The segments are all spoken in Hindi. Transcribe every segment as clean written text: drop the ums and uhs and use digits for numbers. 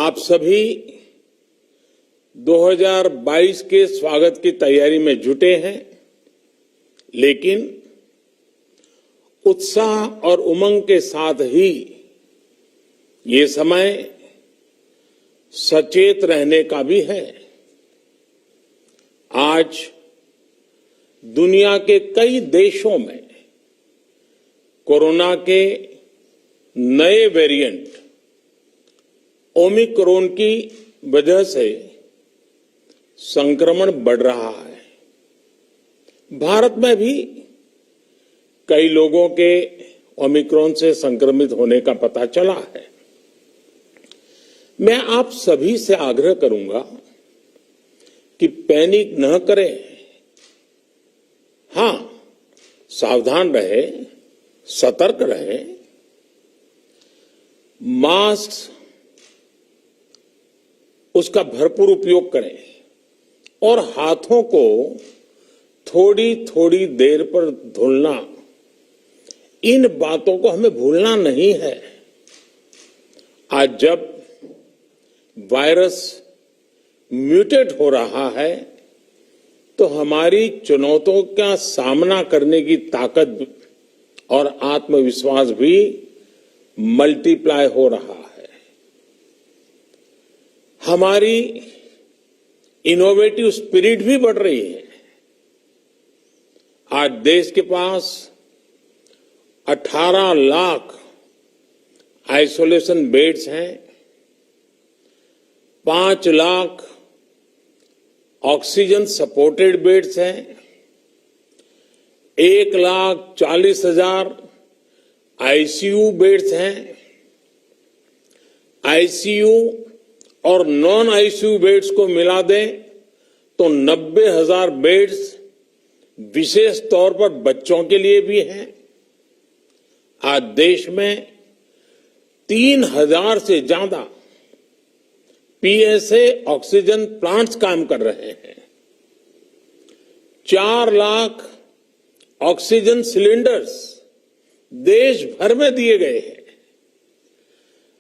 आप सभी 2022 के स्वागत की तैयारी में जुटे हैं, लेकिन उत्साह और उमंग के साथ ही ये समय सचेत रहने का भी है। आज दुनिया के कई देशों में कोरोना के नए वेरिएंट ओमिक्रॉन की वजह से संक्रमण बढ़ रहा है। भारत में भी कई लोगों के ओमिक्रॉन से संक्रमित होने का पता चला है। मैं आप सभी से आग्रह करूंगा कि पैनिक न करें। हां, सावधान रहे, सतर्क रहे, मास्क उसका भरपूर उपयोग करें और हाथों को थोड़ी थोड़ी देर पर धुलना, इन बातों को हमें भूलना नहीं है। आज जब वायरस म्यूटेट हो रहा है तो हमारी चुनौतियों का सामना करने की ताकत और आत्मविश्वास भी मल्टीप्लाई हो रहा है। हमारी इनोवेटिव स्पिरिट भी बढ़ रही है। आज देश के पास 18 लाख आइसोलेशन बेड्स हैं, 5 लाख ऑक्सीजन सपोर्टेड बेड्स हैं, 1,40,000 आईसीयू बेड्स हैं। आईसीयू और नॉन आईसीयू बेड्स को मिला दें तो 90,000 बेड्स विशेष तौर पर बच्चों के लिए भी हैं। आज देश में 3,000 से ज्यादा पीएसए ऑक्सीजन प्लांट्स काम कर रहे हैं। 4 लाख ऑक्सीजन सिलेंडर्स देश भर में दिए गए हैं।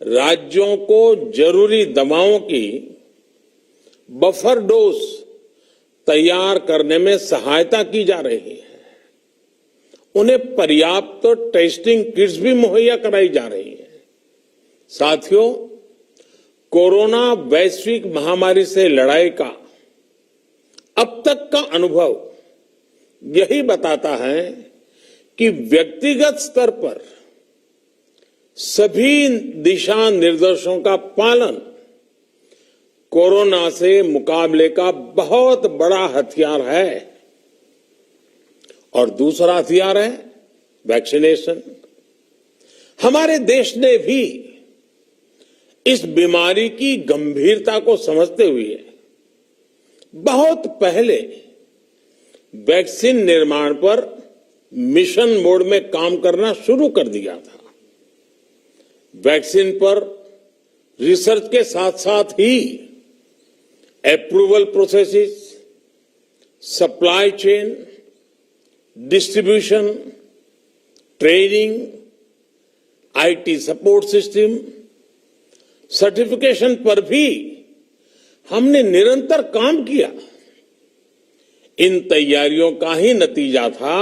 राज्यों को जरूरी दवाओं की बफर डोज तैयार करने में सहायता की जा रही है। उन्हें पर्याप्त टेस्टिंग किट्स भी मुहैया कराई जा रही है। साथियों, कोरोना वैश्विक महामारी से लड़ाई का अब तक का अनुभव यही बताता है कि व्यक्तिगत स्तर पर सभी दिशा निर्देशों का पालन कोरोना से मुकाबले का बहुत बड़ा हथियार है। और दूसरा हथियार है वैक्सीनेशन। हमारे देश ने भी इस बीमारी की गंभीरता को समझते हुए बहुत पहले वैक्सीन निर्माण पर मिशन मोड में काम करना शुरू कर दिया था। वैक्सीन पर रिसर्च के साथ साथ ही approval processes, supply chain, distribution, training, IT support system, certification पर भी हमने निरंतर काम किया। इन तैयारियों का ही नतीजा था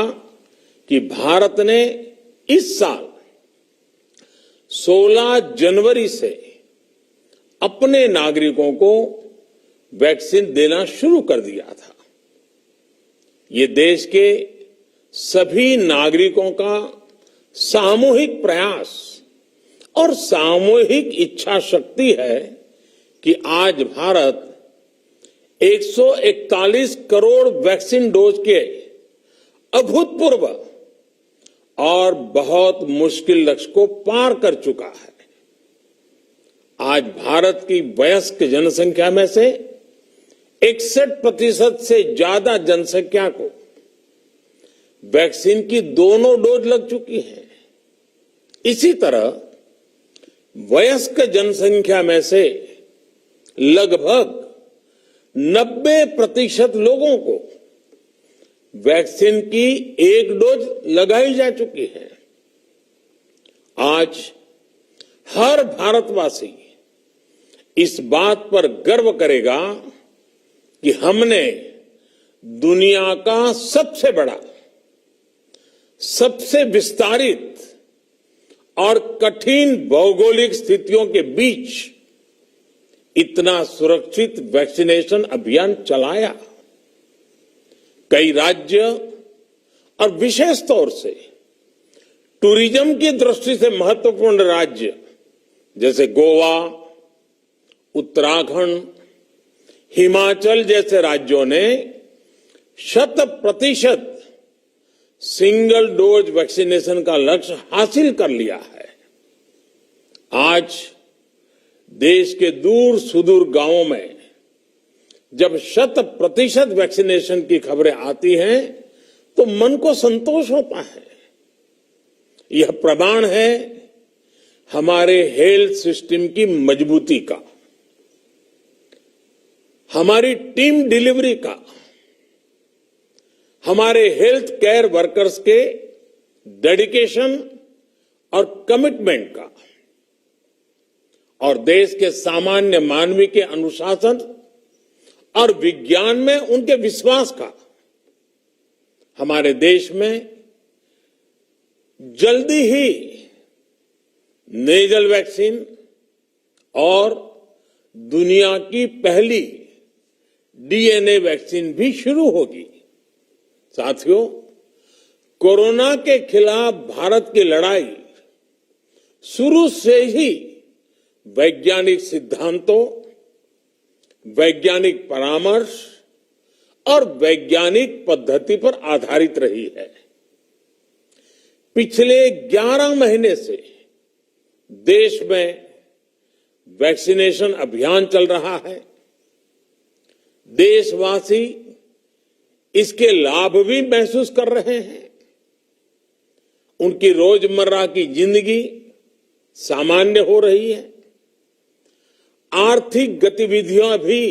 कि भारत ने इस साल 16 जनवरी से अपने नागरिकों को वैक्सीन देना शुरू कर दिया था। ये देश के सभी नागरिकों का सामूहिक प्रयास और सामूहिक इच्छा शक्ति है कि आज भारत 141 करोड़ वैक्सीन डोज के अभूतपूर्व और बहुत मुश्किल लक्ष्य को पार कर चुका है। आज भारत की वयस्क जनसंख्या में से 61% से ज्यादा जनसंख्या को वैक्सीन की दोनों डोज लग चुकी है। इसी तरह वयस्क जनसंख्या में से लगभग 90% लोगों को वैक्सीन की एक डोज लगाई जा चुकी है। आज हर भारतवासी इस बात पर गर्व करेगा कि हमने दुनिया का सबसे बड़ा, सबसे विस्तारित और कठिन भौगोलिक स्थितियों के बीच इतना सुरक्षित वैक्सीनेशन अभियान चलाया। कई राज्य और विशेष तौर से टूरिज्म की दृष्टि से महत्वपूर्ण राज्य जैसे गोवा, उत्तराखंड, हिमाचल जैसे राज्यों ने 100% सिंगल डोज वैक्सीनेशन का लक्ष्य हासिल कर लिया है। आज देश के दूर सुदूर गांवों में जब 100% वैक्सीनेशन की खबरें आती हैं तो मन को संतोष होता है। यह प्रमाण है हमारे हेल्थ सिस्टम की मजबूती का, हमारी टीम डिलीवरी का, हमारे हेल्थ केयर वर्कर्स के डेडिकेशन और कमिटमेंट का, और देश के सामान्य मानवी के अनुशासन और विज्ञान में उनके विश्वास का। हमारे देश में जल्दी ही नेजल वैक्सीन और दुनिया की पहली डीएनए वैक्सीन भी शुरू होगी। साथियों, कोरोना के खिलाफ भारत की लड़ाई शुरू से ही वैज्ञानिक सिद्धांतों, वैज्ञानिक परामर्श और वैज्ञानिक पद्धति पर आधारित रही है। पिछले 11 महीने से देश में वैक्सीनेशन अभियान चल रहा है। देशवासी इसके लाभ भी महसूस कर रहे हैं। उनकी रोजमर्रा की जिंदगी सामान्य हो रही है। आर्थिक गतिविधियां भी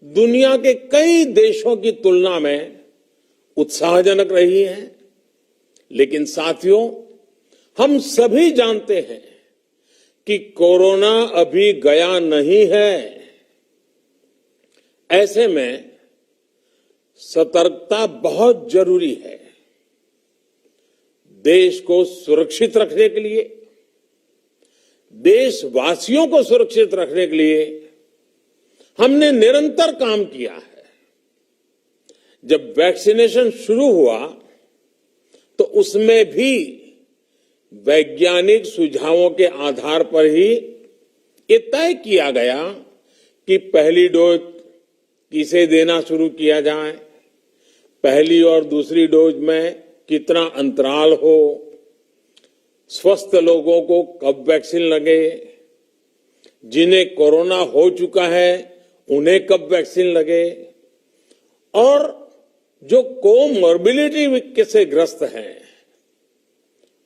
दुनिया के कई देशों की तुलना में उत्साहजनक रही हैं। लेकिन साथियों, हम सभी जानते हैं कि कोरोना अभी गया नहीं है। ऐसे में सतर्कता बहुत जरूरी है। देश को सुरक्षित रखने के लिए, देशवासियों को सुरक्षित रखने के लिए हमने निरंतर काम किया है। जब वैक्सीनेशन शुरू हुआ तो उसमें भी वैज्ञानिक सुझावों के आधार पर ही ये तय किया गया कि पहली डोज किसे देना शुरू किया जाए, पहली और दूसरी डोज में कितना अंतराल हो, स्वस्थ लोगों को कब वैक्सीन लगे, जिन्हें कोरोना हो चुका है उन्हें कब वैक्सीन लगे, और जो कोमॉर्बिडिटी से ग्रस्त हैं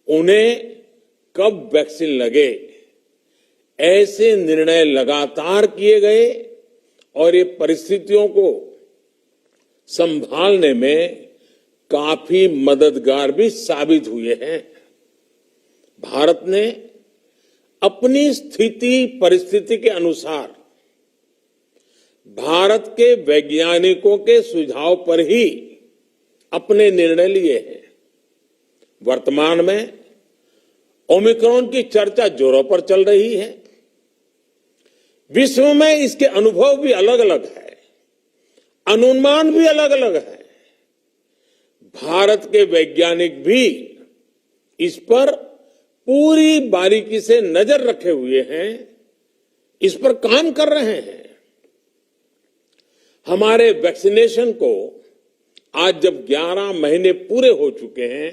उन्हें कब वैक्सीन लगे। ऐसे निर्णय लगातार किए गए और ये परिस्थितियों को संभालने में काफी मददगार भी साबित हुए हैं। भारत ने अपनी स्थिति परिस्थिति के अनुसार भारत के वैज्ञानिकों के सुझाव पर ही अपने निर्णय लिए हैं। वर्तमान में ओमिक्रॉन की चर्चा जोरों पर चल रही है। विश्व में इसके अनुभव भी अलग अलग है, अनुमान भी अलग अलग है। भारत के वैज्ञानिक भी इस पर पूरी बारीकी से नजर रखे हुए हैं, इस पर काम कर रहे हैं। हमारे वैक्सीनेशन को आज जब 11 महीने पूरे हो चुके हैं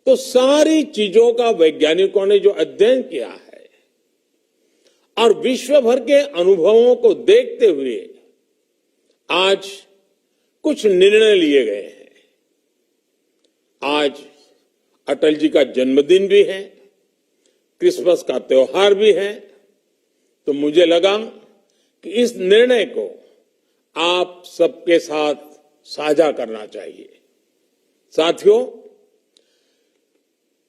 तो सारी चीजों का वैज्ञानिकों ने जो अध्ययन किया है और विश्व भर के अनुभवों को देखते हुए आज कुछ निर्णय लिए गए हैं। आज अटल जी का जन्मदिन भी है, क्रिसमस का त्योहार भी है, तो मुझे लगा कि इस निर्णय को आप सबके साथ साझा करना चाहिए। साथियों,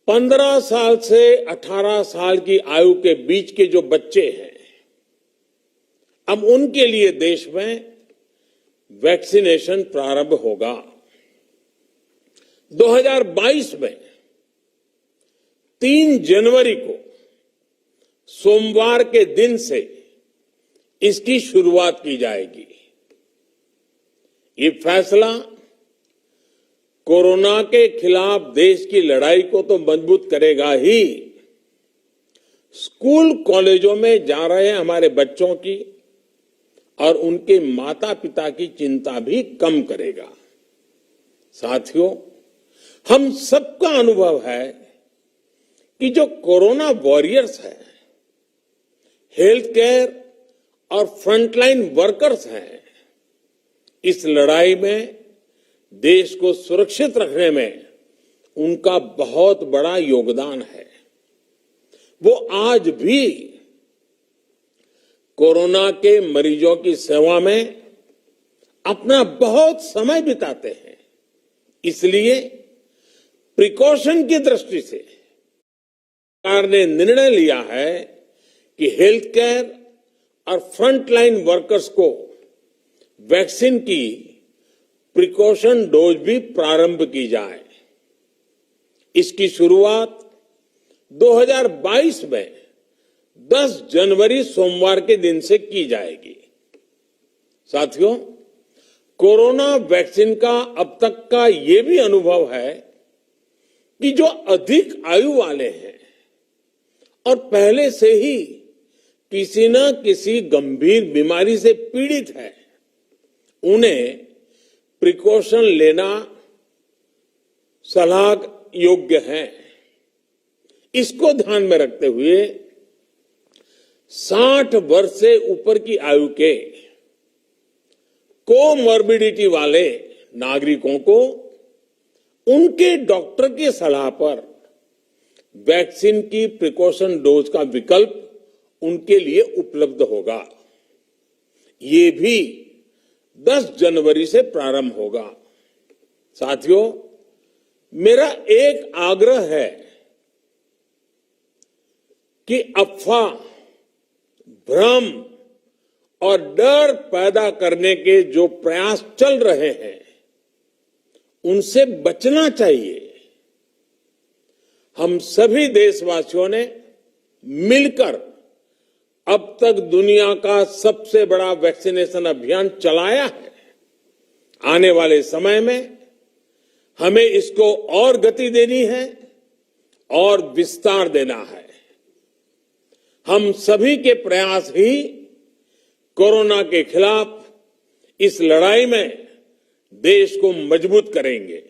15 साल से 18 साल की आयु के बीच के जो बच्चे हैं अब उनके लिए देश में वैक्सीनेशन प्रारंभ होगा। 2022 में 3 जनवरी को सोमवार के दिन से इसकी शुरुआत की जाएगी। ये फैसला कोरोना के खिलाफ देश की लड़ाई को तो मजबूत करेगा ही, स्कूल कॉलेजों में जा रहे हमारे बच्चों की और उनके माता पिता की चिंता भी कम करेगा। साथियों, हम सबका अनुभव है कि जो कोरोना वॉरियर्स हैं, हेल्थ केयर और फ्रंटलाइन वर्कर्स हैं, इस लड़ाई में देश को सुरक्षित रखने में उनका बहुत बड़ा योगदान है। वो आज भी कोरोना के मरीजों की सेवा में अपना बहुत समय बिताते हैं। इसलिए प्रिकॉशन की दृष्टि से सरकार ने निर्णय लिया है कि हेल्थ केयर और फ्रंटलाइन वर्कर्स को वैक्सीन की प्रिकॉशन डोज भी प्रारंभ की जाए। इसकी शुरुआत 2022 में 10 जनवरी सोमवार के दिन से की जाएगी। साथियों, कोरोना वैक्सीन का अब तक का ये भी अनुभव है कि जो अधिक आयु वाले हैं और पहले से ही किसी न किसी गंभीर बीमारी से पीड़ित है, उन्हें प्रिकॉशन लेना सलाह योग्य है। इसको ध्यान में रखते हुए 60 वर्ष से ऊपर की आयु के कोमॉर्बिडिटी वाले नागरिकों को उनके डॉक्टर की सलाह पर वैक्सीन की प्रिकॉशन डोज का विकल्प उनके लिए उपलब्ध होगा। ये भी 10 जनवरी से प्रारंभ होगा। साथियों, मेरा एक आग्रह है कि अफवाह, भ्रम और डर पैदा करने के जो प्रयास चल रहे हैं, उनसे बचना चाहिए। हम सभी देशवासियों ने मिलकर अब तक दुनिया का सबसे बड़ा वैक्सीनेशन अभियान चलाया है। आने वाले समय में हमें इसको और गति देनी है और विस्तार देना है। हम सभी के प्रयास ही कोरोना के खिलाफ इस लड़ाई में देश को मजबूत करेंगे।